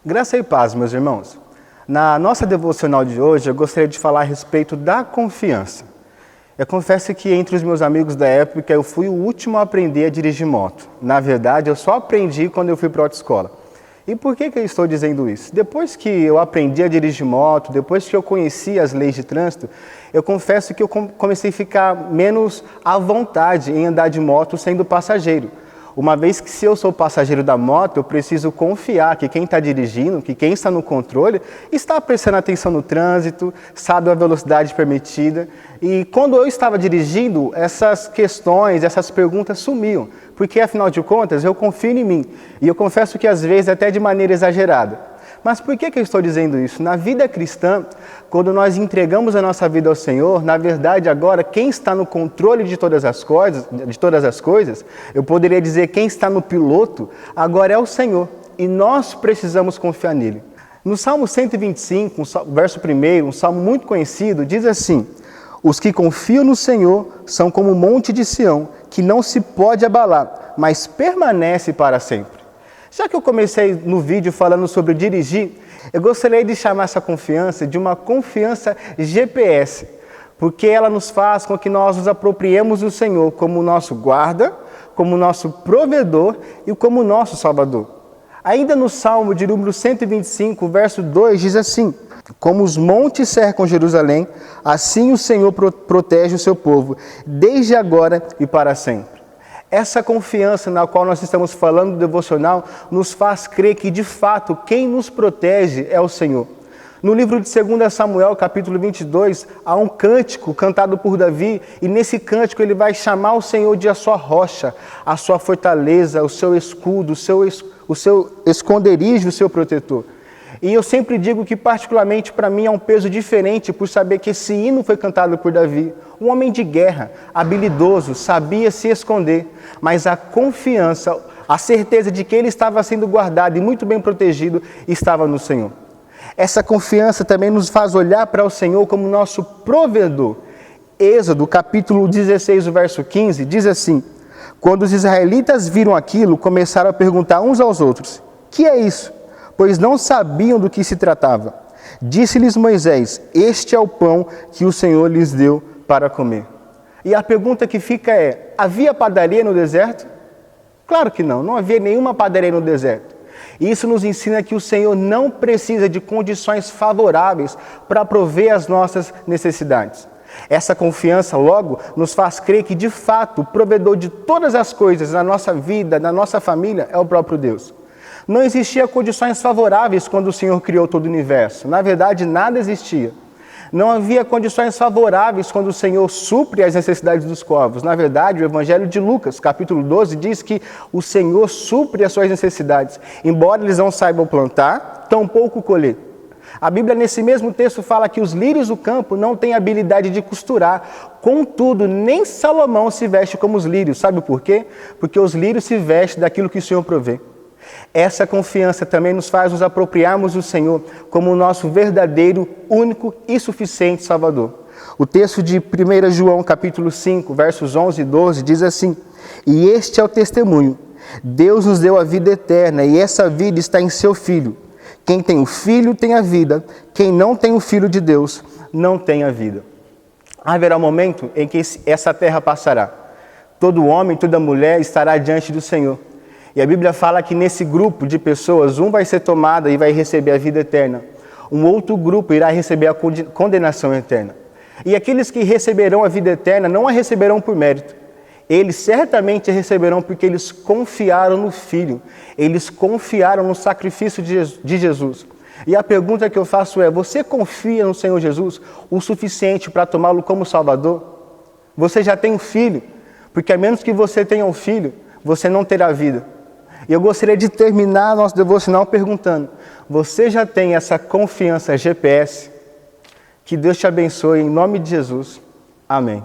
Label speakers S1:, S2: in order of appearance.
S1: Graça e paz, meus irmãos. Na nossa devocional de hoje, eu gostaria de falar a respeito da confiança. Eu confesso que entre os meus amigos da época, eu fui o último a aprender a dirigir moto. Na verdade, eu só aprendi quando eu fui para a autoescola. E por que eu estou dizendo isso? Depois que eu aprendi a dirigir moto, depois que eu conheci as leis de trânsito, eu confesso que eu comecei a ficar menos à vontade em andar de moto sendo passageiro. Uma vez que se eu sou passageiro da moto, eu preciso confiar que quem está dirigindo, que quem está no controle, está prestando atenção no trânsito, sabe a velocidade permitida. E quando eu estava dirigindo, essas questões, essas perguntas sumiam, porque afinal de contas eu confio em mim. E eu confesso que às vezes até de maneira exagerada. Mas por que eu estou dizendo isso? Na vida cristã, quando nós entregamos a nossa vida ao Senhor, na verdade agora quem está no controle de todas as coisas, eu poderia dizer quem está no piloto, agora é o Senhor. E nós precisamos confiar nele. No Salmo 125, verso 1, um salmo muito conhecido, diz assim: os que confiam no Senhor são como o monte de Sião, que não se pode abalar, mas permanece para sempre. Já que eu comecei no vídeo falando sobre dirigir, eu gostaria de chamar essa confiança de uma confiança GPS, porque ela nos faz com que nós nos apropriemos do Senhor como nosso guarda, como nosso provedor e como nosso salvador. Ainda no Salmo de número 125, verso 2, diz assim: como os montes cercam Jerusalém, assim o Senhor protege o seu povo, desde agora e para sempre. Essa confiança na qual nós estamos falando do devocional nos faz crer que, de fato, quem nos protege é o Senhor. No livro de 2 Samuel, capítulo 22, há um cântico cantado por Davi, e nesse cântico ele vai chamar o Senhor de a sua rocha, a sua fortaleza, o seu escudo, o seu esconderijo, o seu protetor. E eu sempre digo que, particularmente para mim, é um peso diferente por saber que esse hino foi cantado por Davi. Um homem de guerra, habilidoso, sabia se esconder, mas a confiança, a certeza de que ele estava sendo guardado e muito bem protegido, estava no Senhor. Essa confiança também nos faz olhar para o Senhor como nosso provedor. Êxodo, capítulo 16, verso 15, diz assim: quando os israelitas viram aquilo, começaram a perguntar uns aos outros: que é isso? Pois não sabiam do que se tratava. Disse-lhes Moisés: este é o pão que o Senhor lhes deu para comer. E a pergunta que fica é: havia padaria no deserto? Claro que não, não havia nenhuma padaria no deserto. E isso nos ensina que o Senhor não precisa de condições favoráveis para prover as nossas necessidades. Essa confiança, logo, nos faz crer que, de fato, o provedor de todas as coisas na nossa vida, na nossa família, é o próprio Deus. Não existia condições favoráveis quando o Senhor criou todo o universo. Na verdade, nada existia. Não havia condições favoráveis quando o Senhor supre as necessidades dos povos. Na verdade, o Evangelho de Lucas, capítulo 12, diz que o Senhor supre as suas necessidades. Embora eles não saibam plantar, tampouco colher. A Bíblia, nesse mesmo texto, fala que os lírios do campo não têm habilidade de costurar. Contudo, nem Salomão se veste como os lírios. Sabe por quê? Porque os lírios se vestem daquilo que o Senhor provê. Essa confiança também nos faz nos apropriarmos do Senhor como o nosso verdadeiro, único e suficiente Salvador. O texto de 1 João, capítulo 5, versos 11 e 12, diz assim: e este é o testemunho: Deus nos deu a vida eterna, e essa vida está em seu Filho. Quem tem o Filho tem a vida, quem não tem o Filho de Deus não tem a vida. Haverá um momento em que essa terra passará. Todo homem, toda mulher estará diante do Senhor. E a Bíblia fala que nesse grupo de pessoas, um vai ser tomado e vai receber a vida eterna. Um outro grupo irá receber a condenação eterna. E aqueles que receberão a vida eterna não a receberão por mérito. Eles certamente a receberão porque eles confiaram no Filho. Eles confiaram no sacrifício de Jesus. E a pergunta que eu faço é: você confia no Senhor Jesus o suficiente para tomá-lo como Salvador? Você já tem um filho? Porque a menos que você tenha um filho, você não terá vida. E eu gostaria de terminar nosso devocional perguntando: você já tem essa confiança GPS? Que Deus te abençoe em nome de Jesus. Amém.